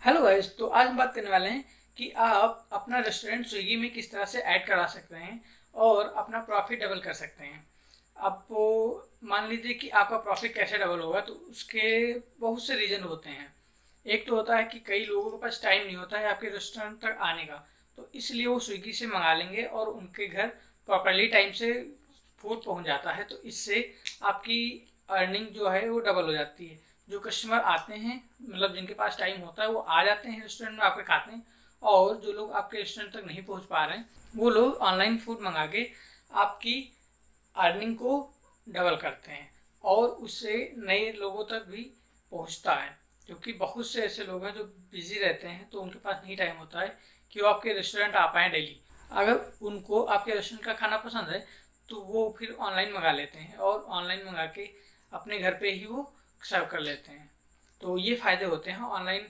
Hello guys, तो आज हम बात करने वाले हैं कि आप अपना रेस्टोरेंट स्विगी में किस तरह से ऐड करा सकते हैं और अपना प्रॉफिट डबल कर सकते हैं। आपको मान लीजिए कि आपका प्रॉफिट कैसे डबल होगा, तो उसके बहुत से रीज़न होते हैं। एक तो होता है कि कई लोगों के पास टाइम नहीं होता है आपके रेस्टोरेंट तक आने का, तो इसलिए वो स्विगी से मंगा लेंगे और उनके घर प्रॉपरली टाइम से फूड पहुंच जाता है, तो इससे आपकी अर्निंग जो है वो डबल हो जाती है। जो कस्टमर आते हैं, मतलब जिनके पास टाइम होता है, वो आ जाते हैं रेस्टोरेंट में आपके खाते हैं, और जो लोग आपके रेस्टोरेंट तक नहीं पहुंच पा रहे हैं वो लोग ऑनलाइन फूड मंगा के आपकी अर्निंग को डबल करते हैं और उससे नए लोगों तक भी पहुंचता है। क्योंकि बहुत से ऐसे लोग हैं जो बिजी रहते हैं, तो उनके पास नहीं टाइम होता है कि वो आपके रेस्टोरेंट आ पाएँ डेली। अगर उनको आपके रेस्टोरेंट का खाना पसंद है तो वो फिर ऑनलाइन मंगा लेते हैं और ऑनलाइन मंगा के अपने घर पे ही वो सर्व कर लेते हैं। तो ये फ़ायदे होते हैं ऑनलाइन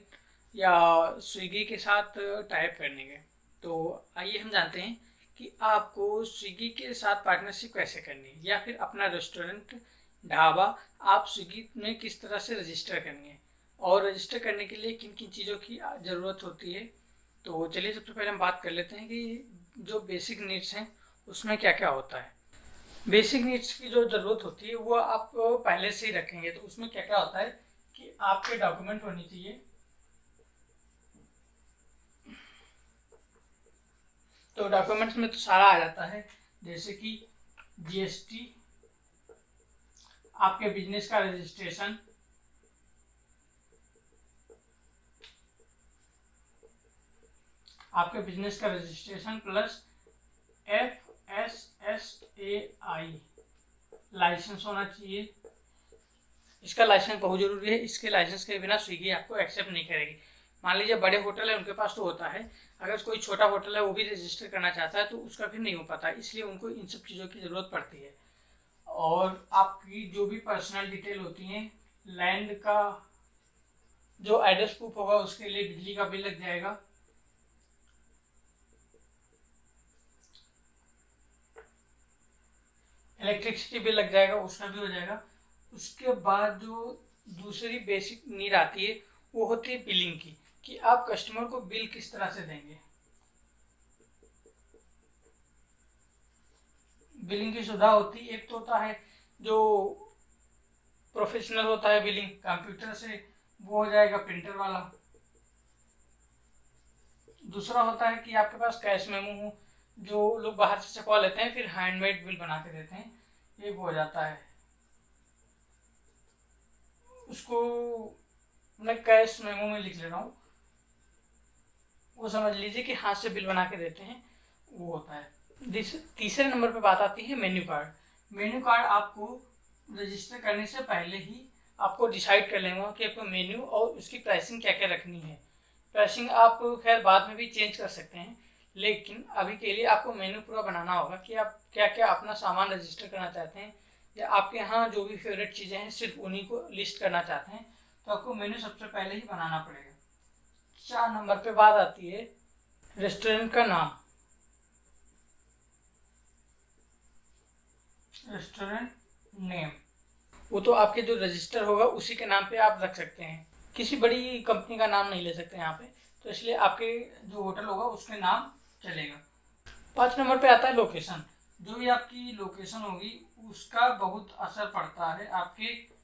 या स्विगी के साथ टाइप करने के। तो आइए हम जानते हैं कि आपको स्विगी के साथ पार्टनरशिप कैसे करनी है, या फिर अपना रेस्टोरेंट ढाबा आप स्विगी में किस तरह से रजिस्टर करनी है और रजिस्टर करने के लिए किन किन चीज़ों की ज़रूरत होती है। तो चलिए सबसे पहले हम बात कर लेते हैं कि जो बेसिक नीड्स हैं उसमें क्या क्या होता है। बेसिक नीड्स की जो ज़रूरत होती है वो आप पहले से ही रखेंगे, तो उसमें क्या क्या होता है कि आपके डॉक्यूमेंट होने चाहिए। तो डॉक्यूमेंट्स में तो सारा आ जाता है, जैसे कि जीएसटी, आपके बिजनेस का रजिस्ट्रेशन, आपके बिजनेस का रजिस्ट्रेशन प्लस FSSAI लाइसेंस होना चाहिए। इसका लाइसेंस बहुत ज़रूरी है, इसके लाइसेंस के बिना स्विगी आपको एक्सेप्ट नहीं करेगी। मान लीजिए बड़े होटल है, उनके पास तो होता है, अगर कोई छोटा होटल है वो भी रजिस्टर करना चाहता है तो उसका फिर नहीं हो पाता, इसलिए उनको इन सब चीज़ों की ज़रूरत पड़ती है। और आपकी जो भी पर्सनल डिटेल होती हैं, लैंड का जो एड्रेस प्रूफ होगा उसके लिए बिजली का बिल लग जाएगा, इलेक्ट्रिसिटी बिल लग जाएगा, उसका भी हो जाएगा। उसके बाद जो दूसरी बेसिक नीड आती है वो होती है बिलिंग की, कि आप कस्टमर को बिल किस तरह से देंगे। बिलिंग की सुविधा होती है, एक तो होता है जो प्रोफेशनल होता है बिलिंग कंप्यूटर से, वो हो जाएगा प्रिंटर वाला। दूसरा होता है कि आपके पास कैश मेमो हो, जो लोग बाहर से छपवा लेते हैं फिर हैंडमेड बिल बना के देते हैं, ये हो जाता है। उसको मैं कैश मेमो में लिख ले रहा हूँ, वो समझ लीजिए कि हाथ से बिल बना के देते हैं, वो होता है। तीसरे नंबर पे बात आती है मेन्यू कार्ड। मेन्यू कार्ड आपको रजिस्टर करने से पहले ही आपको डिसाइड कर लेना कि आपको मेन्यू और उसकी प्राइसिंग क्या क्या रखनी है। प्राइसिंग आप खैर बाद में भी चेंज कर सकते हैं, लेकिन अभी के लिए आपको मेन्यू पूरा बनाना होगा कि आप क्या क्या अपना सामान रजिस्टर करना चाहते हैं, या आपके यहाँ जो भी फेवरेट चीज़ें हैं सिर्फ उन्हीं को लिस्ट करना चाहते हैं, तो आपको मेन्यू सबसे पहले ही बनाना पड़ेगा। 4 नंबर पे बात आती है रेस्टोरेंट का नाम। रेस्टोरेंट नेम वो तो आपके जो रजिस्टर होगा उसी के नाम पे आप रख सकते हैं, किसी बड़ी कंपनी का नाम नहीं ले सकते यहाँ पे, तो इसलिए आपके जो होटल होगा उसके नाम चलेगा। 5 नंबर पे आता है लोकेशन। जो भी आपकी लोकेशन होगी उसका बहुत असर पड़ता है, आपके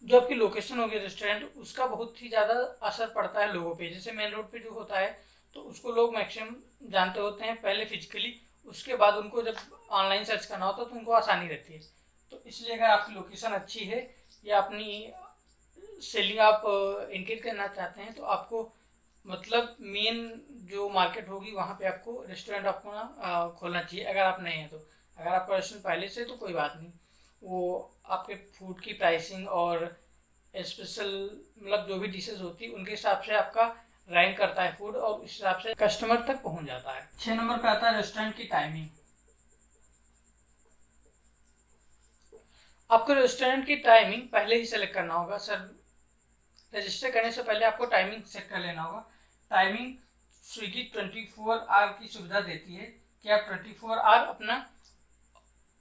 जो आपकी लोकेशन होगी रेस्टोरेंट उसका बहुत ही ज़्यादा असर पड़ता है लोगों पे। जैसे मेन रोड पे जो होता है तो उसको लोग मैक्सिमम जानते होते हैं पहले फिजिकली, उसके बाद उनको जब ऑनलाइन सर्च करना होता है तो उनको आसानी रहती है। तो इसलिए अगर आपकी लोकेशन अच्छी है या अपनी सेलिंग आप इंक्रीज करना चाहते हैं, तो आपको मतलब मेन जो मार्केट होगी वहाँ पे आपको रेस्टोरेंट आपको ना खोलना चाहिए अगर आप नए हैं तो। अगर आपका रेस्टोरेंट पहले से तो कोई बात नहीं, वो आपके फूड की प्राइसिंग और स्पेशल मतलब जो भी डिशेज होती है उनके हिसाब से आपका रैंक करता है फूड, और उस हिसाब से कस्टमर तक पहुंच जाता है। 6 नंबर पे आता है रेस्टोरेंट की टाइमिंग। आपको रेस्टोरेंट की टाइमिंग पहले ही सेलेक्ट करना होगा सर। रजिस्टर करने से पहले आपको टाइमिंग सेट कर लेना होगा। टाइमिंग स्विगी 24 आवर की सुविधा देती है कि आप 24 आवर अपना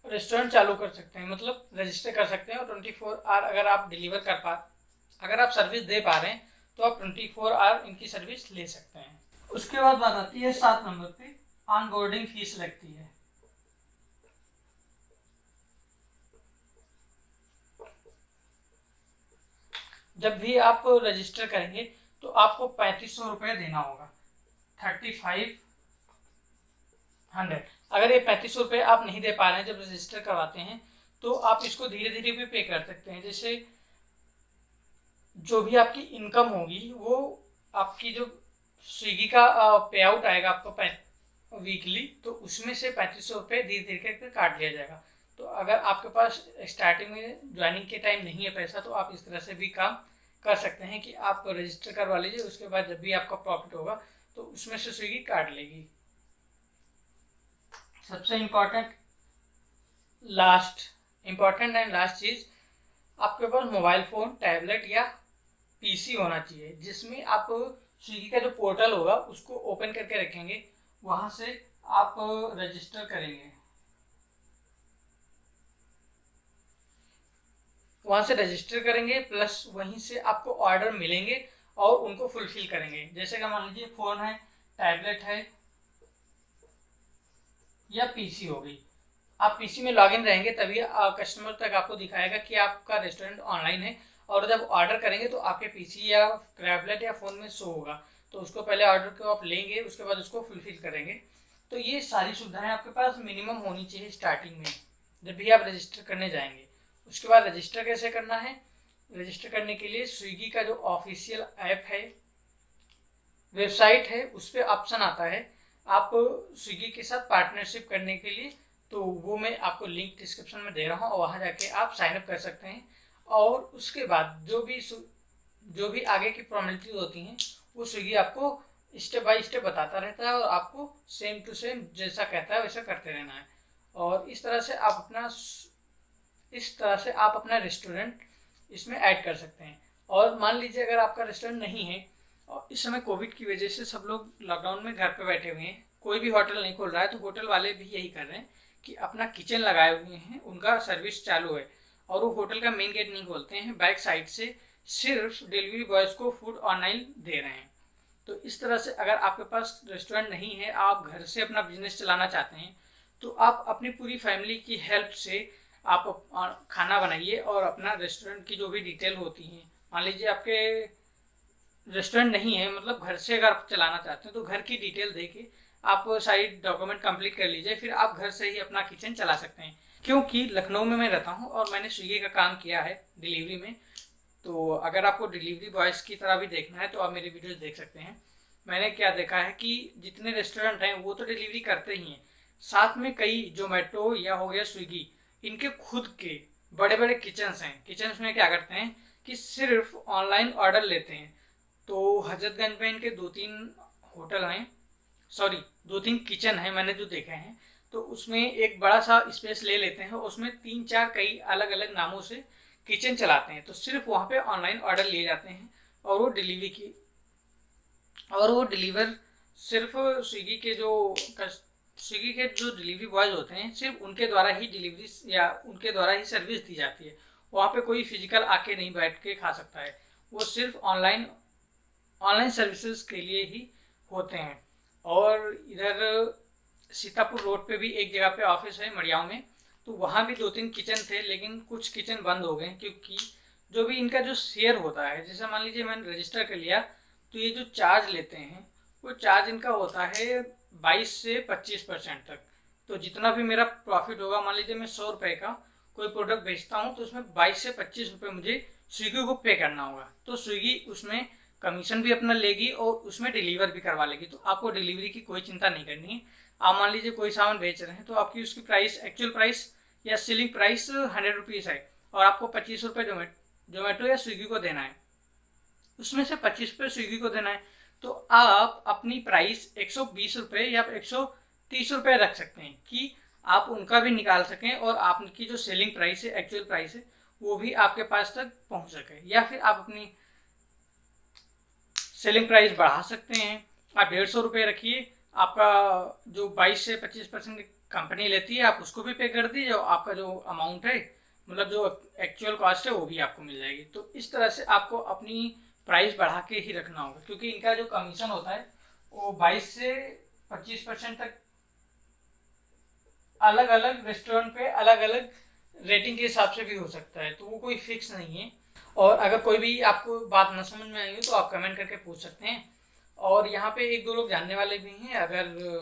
रेस्टोरेंट चालू कर सकते हैं, मतलब रजिस्टर कर सकते हैं, और 24 आवर अगर आप सर्विस दे पा रहे हैं तो आप 24 आवर इनकी सर्विस ले सकते हैं। उसके बाद बात आती है 7 नंबर पे, ऑनबोर्डिंग फीस लगती है। जब भी आप रजिस्टर करेंगे तो आपको 3500 रुपये देना होगा, 3500। अगर ये 3500 रुपये आप नहीं दे पा रहे हैं जब रजिस्टर करवाते हैं, तो आप इसको धीरे धीरे भी पे कर सकते हैं। जैसे जो भी आपकी इनकम होगी वो आपकी जो स्विगी का पे आउट आएगा आपको वीकली, तो उसमें से 3500 रुपये धीरे धीरे करके काट लिया जाएगा। तो अगर आपके पास स्टार्टिंग में ज्वाइनिंग के टाइम नहीं है पैसा, तो आप इस तरह से भी काम कर सकते हैं कि आप रजिस्टर करवा लीजिए, उसके बाद जब भी आपका प्रॉफिट होगा तो उसमें से स्विगी काट लेगी। सबसे इम्पोर्टेंट एंड लास्ट चीज़, आपके पास मोबाइल फ़ोन, टैबलेट या पीसी होना चाहिए, जिसमें आप स्विगी का जो पोर्टल होगा उसको ओपन करके रखेंगे, वहाँ से आप रजिस्टर करेंगे, प्लस वहीं से आपको ऑर्डर मिलेंगे और उनको फुलफिल करेंगे। जैसे कि मान लीजिए फ़ोन है, टैबलेट है या पीसी हो गई, आप पीसी में लॉगिन रहेंगे तभी कस्टमर तक आपको दिखाएगा कि आपका रेस्टोरेंट ऑनलाइन है, और जब ऑर्डर करेंगे तो आपके पीसी या टैबलेट या फ़ोन में शो होगा, तो उसको पहले ऑर्डर को आप लेंगे, उसके बाद उसको फुलफिल करेंगे। तो ये सारी सुविधाएं आपके पास मिनिमम होनी चाहिए स्टार्टिंग में जब भी आप रजिस्टर करने जाएंगे। उसके बाद रजिस्टर कैसे करना है, रजिस्टर करने के लिए स्विगी का जो ऑफिशियल ऐप है, वेबसाइट है, उस पर ऑप्शन आता है आप स्विगी के साथ पार्टनरशिप करने के लिए, तो वो मैं आपको लिंक डिस्क्रिप्शन में दे रहा हूँ, और वहाँ जाके आप साइन अप कर सकते हैं। और उसके बाद जो भी आगे की फॉर्मेलिटी होती हैं वो स्विगी आपको स्टेप बाय स्टेप बताता रहता है, और आपको सेम टू सेम जैसा कहता है वैसा करते रहना है। और इस तरह से आप अपना रेस्टोरेंट इसमें ऐड कर सकते हैं। और मान लीजिए अगर आपका रेस्टोरेंट नहीं है और इस समय कोविड की वजह से सब लोग लॉकडाउन में घर पे बैठे हुए हैं, कोई भी होटल नहीं खोल रहा है, तो होटल वाले भी यही कर रहे हैं कि अपना किचन लगाए हुए हैं, उनका सर्विस चालू है, और वो होटल का मेन गेट नहीं खोलते हैं, बैक साइड से सिर्फ डिलीवरी बॉयज़ को फूड ऑनलाइन दे रहे हैं। तो इस तरह से अगर आपके पास रेस्टोरेंट नहीं है, आप घर से अपना बिजनेस चलाना चाहते हैं, तो आप अपनी पूरी फैमिली की हेल्प से आप खाना बनाइए, और अपना रेस्टोरेंट की जो भी डिटेल होती हैं, मान लीजिए आपके रेस्टोरेंट नहीं है, मतलब घर से अगर आप चलाना चाहते हैं, तो घर की डिटेल देके आप सारी डॉक्यूमेंट कंप्लीट कर लीजिए, फिर आप घर से ही अपना किचन चला सकते हैं। क्योंकि लखनऊ में मैं रहता हूँ और मैंने स्विगी का काम किया है डिलीवरी में, तो अगर आपको डिलीवरी बॉयज़ की तरह भी देखना है तो आप मेरी वीडियोस देख सकते हैं। मैंने क्या देखा है कि जितने रेस्टोरेंट हैं वो तो डिलीवरी करते ही हैं, साथ में कई जोमेटो या हो गया स्विगी, इनके खुद के बड़े बड़े किचन्स हैं। किचन्स में क्या करते हैं कि सिर्फ ऑनलाइन ऑर्डर लेते हैं। तो हजरतगंज में इनके 2-3 होटल हैं, सॉरी 2-3 किचन हैं मैंने जो देखे हैं, तो उसमें एक बड़ा सा स्पेस ले लेते हैं, उसमें 3-4 कई अलग अलग नामों से किचन चलाते हैं, तो सिर्फ वहाँ पे ऑनलाइन ऑर्डर लिए जाते हैं, और वो डिलीवर सिर्फ स्विगी के जो डिलीवरी बॉयज़ होते हैं, सिर्फ उनके द्वारा ही डिलीवरी या उनके द्वारा ही सर्विस दी जाती है। वहाँ पे कोई फिजिकल आके नहीं बैठ के खा सकता है, वो सिर्फ ऑनलाइन सर्विसेज के लिए ही होते हैं। और इधर सीतापुर रोड पे भी एक जगह पे ऑफिस है मड़ियाव में, तो वहाँ भी 2-3 किचन थे, लेकिन कुछ किचन बंद हो गए क्योंकि जो भी इनका जो शेयर होता है, जैसे मान लीजिए मैंने रजिस्टर कर लिया, तो ये जो चार्ज लेते हैं वो चार्ज इनका होता है 22 से 25% तक। तो जितना भी मेरा प्रॉफिट होगा, मान लीजिए मैं 100 रुपये का कोई प्रोडक्ट बेचता हूँ, तो उसमें 22 से 25 रुपये मुझे स्विगी को पे करना होगा। तो स्विगी उसमें कमीशन भी अपना लेगी और उसमें डिलीवर भी करवा लेगी, तो आपको डिलीवरी की कोई चिंता नहीं करनी है। आप मान लीजिए कोई सामान बेच रहे हैं, तो आपकी उसकी प्राइस, एक्चुअल प्राइस या सेलिंग प्राइस 100 रुपीज़ है, और आपको 25 रुपये जोमेटो या स्विगी को देना है, उसमें से 25 रुपये स्विगी को देना है, तो आप अपनी प्राइस 120 रुपये या 130 रुपये रख सकते हैं कि आप उनका भी निकाल सकें, और आपकी जो सेलिंग प्राइस है, एक्चुअल प्राइस है, वो भी आपके पास तक पहुंच सके। या फिर आप अपनी सेलिंग प्राइस बढ़ा सकते हैं, आप 150 रुपये रखिए, आपका जो 22 से 25% कंपनी लेती है आप उसको भी पे कर दीजिए, और आपका जो अमाउंट है, मतलब जो एक्चुअल कॉस्ट है, वो भी आपको मिल जाएगी। तो इस तरह से आपको अपनी प्राइस बढ़ा के ही रखना होगा, क्योंकि इनका जो कमीशन होता है वो 22 से 25% तक अलग अलग रेस्टोरेंट पे अलग अलग रेटिंग के हिसाब से भी हो सकता है, तो वो कोई फिक्स नहीं है। और अगर कोई भी आपको बात न समझ में आई हो तो आप कमेंट करके पूछ सकते हैं। और यहाँ पे एक दो लोग जानने वाले भी हैं, अगर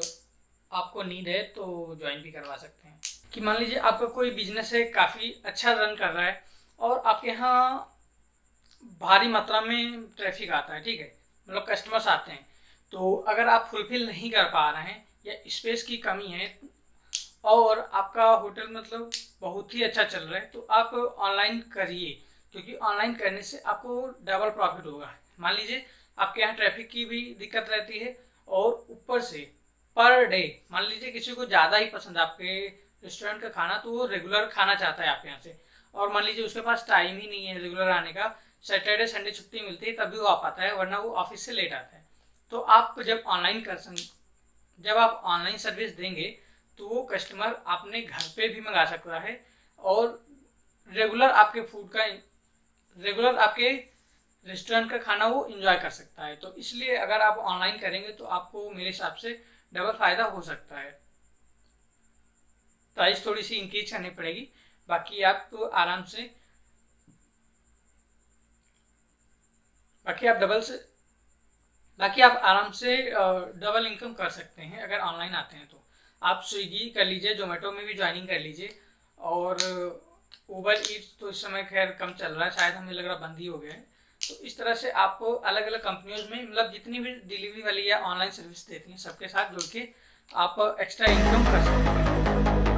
आपको नीड है तो ज्वाइन भी करवा सकते हैं। कि मान लीजिए आपका कोई बिजनेस है, काफ़ी अच्छा रन कर रहा है और आपके यहाँ भारी मात्रा में ट्रैफिक आता है, ठीक है, मतलब कस्टमर्स आते हैं, तो अगर आप फुलफिल नहीं कर पा रहे हैं या स्पेस की कमी है और आपका होटल मतलब बहुत ही अच्छा चल रहा है, तो आप ऑनलाइन करिए, क्योंकि ऑनलाइन करने से आपको डबल प्रॉफिट होगा। मान लीजिए आपके यहाँ ट्रैफिक की भी दिक्कत रहती है और ऊपर से पर डे मान लीजिए किसी को ज़्यादा ही पसंद है आपके रेस्टोरेंट का खाना, तो वो रेगुलर खाना चाहता है आपके यहाँ से, और मान लीजिए उसके पास टाइम ही नहीं है रेगुलर आने का, सैटरडे संडे छुट्टी मिलती है तभी वो आ पाता है, वरना वो ऑफिस से लेट आता है। तो आप जब आप ऑनलाइन सर्विस देंगे तो वो कस्टमर अपने घर पे भी मंगा सकता है और रेगुलर आपके रेस्टोरेंट का खाना वो इंजॉय कर सकता है। तो इसलिए अगर आप ऑनलाइन करेंगे तो आपको मेरे हिसाब से डबल फायदा हो सकता है। प्राइस थोड़ी सी इंक्रीज करनी पड़ेगी, बाकी आप तो आराम से डबल इनकम कर सकते हैं अगर ऑनलाइन आते हैं। तो आप स्विगी कर लीजिए, जोमेटो में भी ज्वाइनिंग कर लीजिए, और उबर ईट्स तो इस समय खैर कम चल रहा है, शायद हमें लग रहा बंद ही हो गया है। तो इस तरह से आप अलग अलग कंपनियों में मतलब जितनी भी डिलीवरी वाली या ऑनलाइन सर्विस देती हैं सबके साथ जुड़ के आप एक्स्ट्रा इनकम कर सकते हैं।